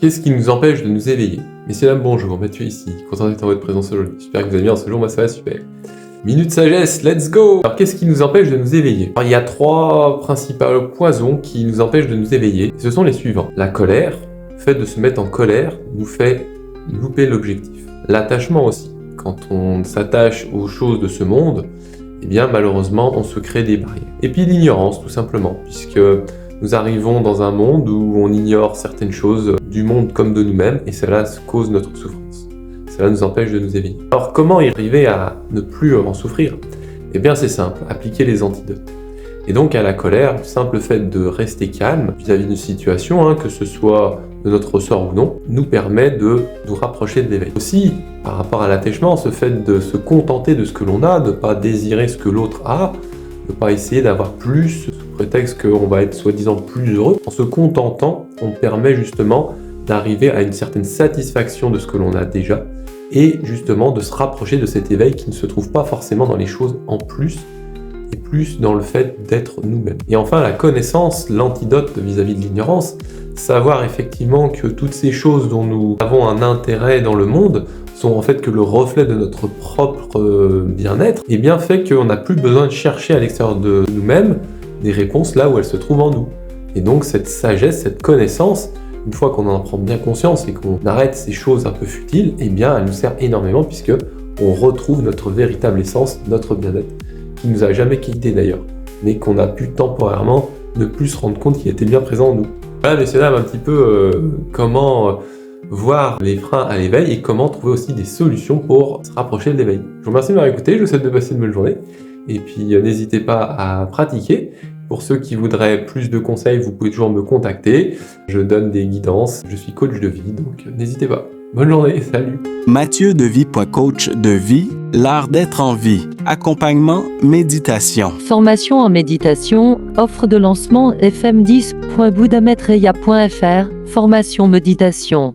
Qu'est-ce qui nous empêche de nous éveiller? Messieurs, dames, bonjour, Mathieu ici, content d'être en votre présence aujourd'hui. J'espère que vous allez bien ce jour, moi ça va super. Minute sagesse, let's go! Alors qu'est-ce qui nous empêche de nous éveiller? Alors, il y a 3 principaux poisons qui nous empêchent de nous éveiller. Ce sont les suivants. La colère, le fait de se mettre en colère nous fait louper l'objectif. L'attachement aussi. Quand on s'attache aux choses de ce monde, eh bien malheureusement on se crée des barrières. Et puis l'ignorance tout simplement, puisque nous arrivons dans un monde où on ignore certaines choses du monde comme de nous-mêmes, et cela cause notre souffrance. Cela nous empêche de nous éveiller. Alors comment y arriver à ne plus en souffrir? Eh bien c'est simple, appliquer les antidotes. Et donc à la colère, le simple fait de rester calme vis-à-vis d'une situation, que ce soit de notre ressort ou non, nous permet de nous rapprocher de l'éveil. Aussi, par rapport à l'attachement, ce fait de se contenter de ce que l'on a, de ne pas désirer ce que l'autre a, de ne pas essayer d'avoir plus, sous prétexte qu'on va être soi-disant plus heureux. En se contentant, on permet justement d'arriver à une certaine satisfaction de ce que l'on a déjà, et justement de se rapprocher de cet éveil qui ne se trouve pas forcément dans les choses en plus, et plus dans le fait d'être nous-mêmes. Et enfin, la connaissance, l'antidote vis-à-vis de l'ignorance, savoir effectivement que toutes ces choses dont nous avons un intérêt dans le monde sont en fait que le reflet de notre propre bien-être, et bien fait qu'on n'a plus besoin de chercher à l'extérieur de nous-mêmes des réponses là où elles se trouvent en nous. Et donc cette sagesse, cette connaissance, une fois qu'on en prend bien conscience et qu'on arrête ces choses un peu futiles, eh bien elle nous sert énormément puisque on retrouve notre véritable essence, notre bien-être, qui nous a jamais quitté d'ailleurs, mais qu'on a pu temporairement ne plus se rendre compte qu'il était bien présent en nous. Voilà, messieurs, dames, un petit peu comment voir les freins à l'éveil et comment trouver aussi des solutions pour se rapprocher de l'éveil. Je vous remercie de m'avoir écouté, je vous souhaite de passer une bonne journée, et puis n'hésitez pas à pratiquer. Pour ceux qui voudraient plus de conseils, vous pouvez toujours me contacter, je donne des guidances, je suis coach de vie, donc n'hésitez pas. Bonne journée, salut. MathieuDeVie.coach de vie, l'art d'être en vie. Accompagnement, méditation. Formation en méditation, offre de lancement fm10.boudametreya.fr, formation méditation.